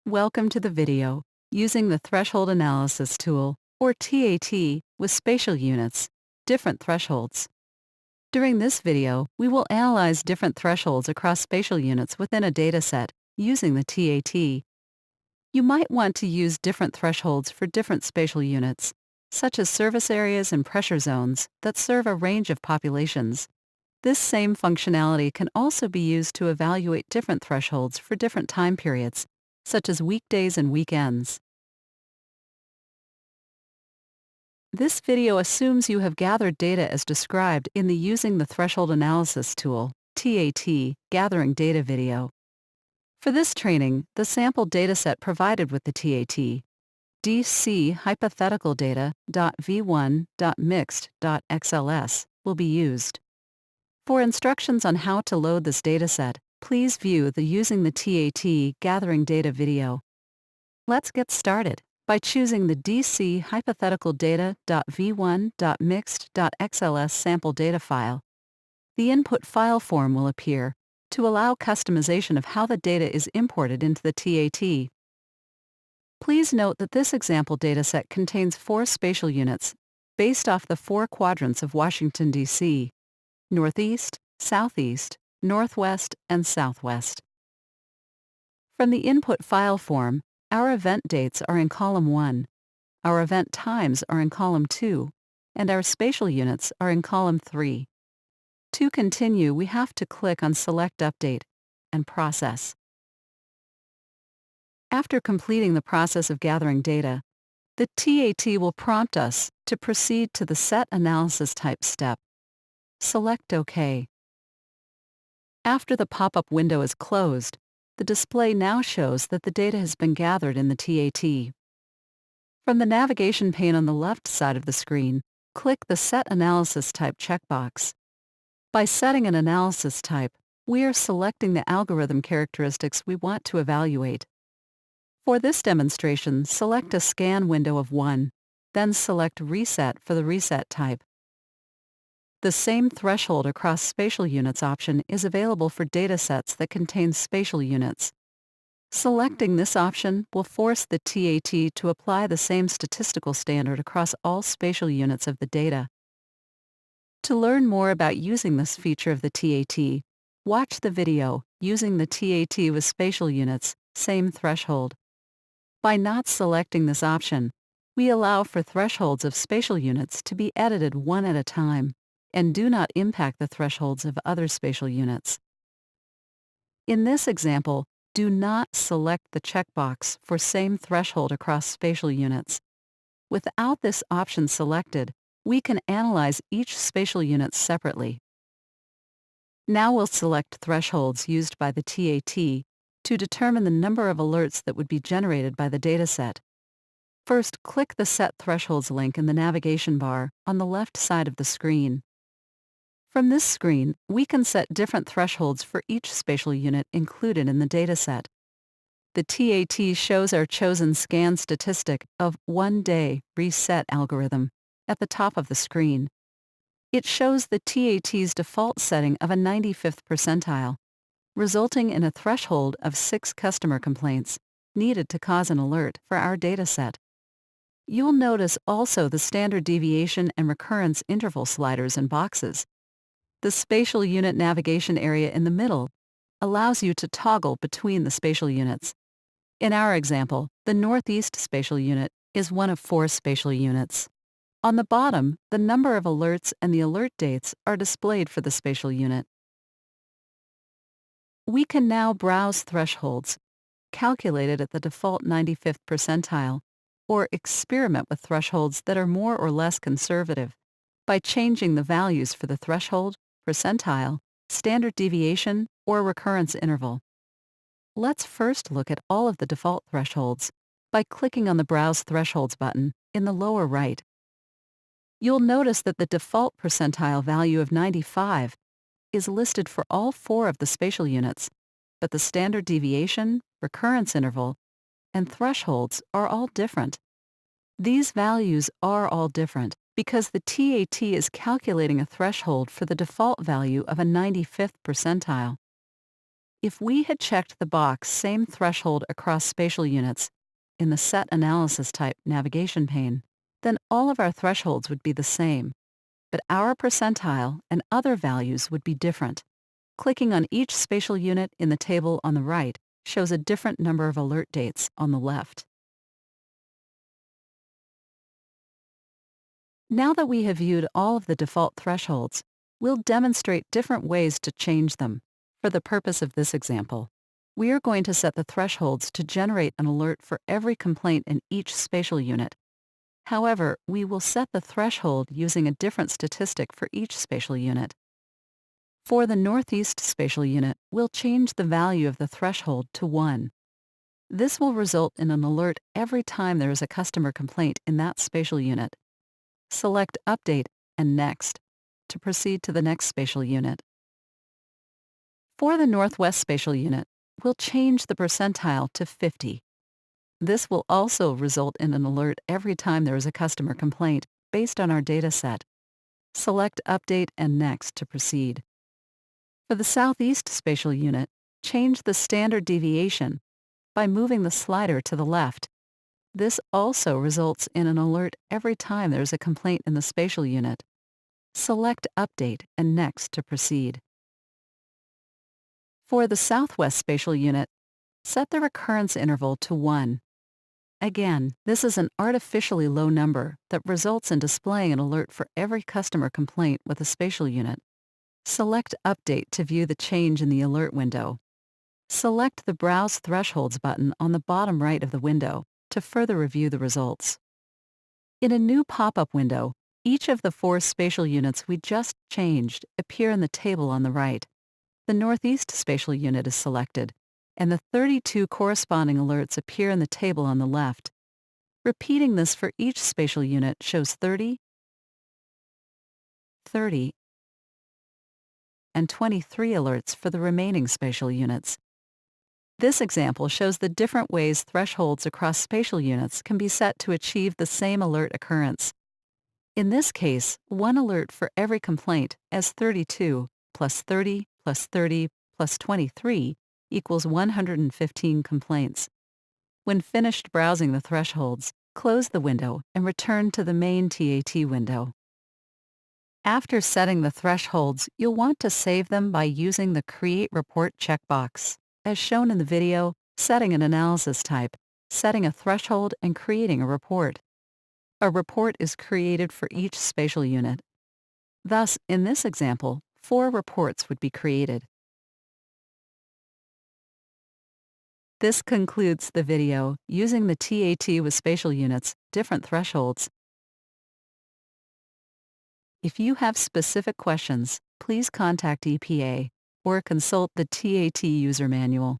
Welcome to the video, using the Threshold Analysis Tool, or TAT, with spatial units, different thresholds. During this video, we will analyze different thresholds across spatial units within a dataset using the TAT. You might want to use different thresholds for different spatial units, such as service areas and pressure zones that serve a range of populations. This same functionality can also be used to evaluate different thresholds for different time periods, such as weekdays and weekends. This video assumes you have gathered data as described in the Using the Threshold Analysis Tool, TAT, Gathering Data video. For this training, the sample dataset provided with the TAT, DC hypothetical data.v1.mixed.xls, will be used. For instructions on how to load this dataset, please view the Using the TAT Gathering Data video. Let's get started by choosing the DC hypothetical data.v1.mixed.xls sample data file. The input file form will appear to allow customization of how the data is imported into the TAT. Please note that this example dataset contains 4 spatial units based off the 4 quadrants of Washington, D.C. Northeast, Southeast, Northwest, and Southwest. From the input file form, our event dates are in column 1, our event times are in column 2, and our spatial units are in column 3. To continue, we have to click on Select Update and Process. After completing the process of gathering data, the TAT will prompt us to proceed to the Set Analysis Type step. Select OK. After the pop-up window is closed, the display now shows that the data has been gathered in the TAT. From the navigation pane on the left side of the screen, click the Set Analysis Type checkbox. By setting an analysis type, we are selecting the algorithm characteristics we want to evaluate. For this demonstration, select a scan window of 1, then select Reset for the reset type. The same threshold across spatial units option is available for datasets that contain spatial units. Selecting this option will force the TAT to apply the same statistical standard across all spatial units of the data. To learn more about using this feature of the TAT, watch the video Using the TAT with Spatial Units, Same Threshold. By not selecting this option, we allow for thresholds of spatial units to be edited one at a time, and do not impact the thresholds of other spatial units. In this example, do not select the checkbox for Same Threshold across spatial units. Without this option selected, we can analyze each spatial unit separately. Now we'll select thresholds used by the TAT to determine the number of alerts that would be generated by the dataset. First, click the Set Thresholds link in the navigation bar on the left side of the screen. From this screen, we can set different thresholds for each spatial unit included in the dataset. The TAT shows our chosen scan statistic of 1 day reset algorithm at the top of the screen. It shows the TAT's default setting of a 95th percentile, resulting in a threshold of 6 customer complaints needed to cause an alert for our dataset. You'll notice also the standard deviation and recurrence interval sliders and boxes. The spatial unit navigation area in the middle allows you to toggle between the spatial units. In our example, the Northeast spatial unit is one of 4 spatial units. On the bottom, the number of alerts and the alert dates are displayed for the spatial unit. We can now browse thresholds, calculated at the default 95th percentile, or experiment with thresholds that are more or less conservative by changing the values for the threshold, percentile, standard deviation, or recurrence interval. Let's first look at all of the default thresholds by clicking on the Browse Thresholds button in the lower right. You'll notice that the default percentile value of 95 is listed for all 4 of the spatial units, but the standard deviation, recurrence interval, and thresholds are all different. These values are all different because the TAT is calculating a threshold for the default value of a 95th percentile. If we had checked the box Same Threshold Across Spatial Units in the Set Analysis Type navigation pane, then all of our thresholds would be the same, but our percentile and other values would be different. Clicking on each spatial unit in the table on the right shows a different number of alert dates on the left. Now that we have viewed all of the default thresholds, we'll demonstrate different ways to change them. For the purpose of this example, we are going to set the thresholds to generate an alert for every complaint in each spatial unit. However, we will set the threshold using a different statistic for each spatial unit. For the Northeast spatial unit, we'll change the value of the threshold to 1. This will result in an alert every time there is a customer complaint in that spatial unit. Select Update and Next to proceed to the next spatial unit. For the Northwest spatial unit, we'll change the percentile to 50. This will also result in an alert every time there is a customer complaint based on our data set. Select Update and Next to proceed. For the Southeast spatial unit, change the standard deviation by moving the slider to the left. This also results in an alert every time there is a complaint in the spatial unit. Select Update and Next to proceed. For the Southwest spatial unit, set the recurrence interval to 1. Again, this is an artificially low number that results in displaying an alert for every customer complaint with a spatial unit. Select Update to view the change in the alert window. Select the Browse Thresholds button on the bottom right of the window to further review the results. In a new pop-up window, each of the 4 spatial units we just changed appear in the table on the right. The Northeast spatial unit is selected, and the 32 corresponding alerts appear in the table on the left. Repeating this for each spatial unit shows 30, 30, and 23 alerts for the remaining spatial units. This example shows the different ways thresholds across spatial units can be set to achieve the same alert occurrence. In this case, 1 alert for every complaint, as 32 plus 30 plus 30 plus 23 equals 115 complaints. When finished browsing the thresholds, close the window and return to the main TAT window. After setting the thresholds, you'll want to save them by using the Create Report checkbox. As shown in the video, setting an analysis type, setting a threshold, and creating a report. A report is created for each spatial unit. Thus, in this example, 4 reports would be created. This concludes the video using the TAT with spatial units, different thresholds. If you have specific questions, please contact EPA or consult the TAT user manual.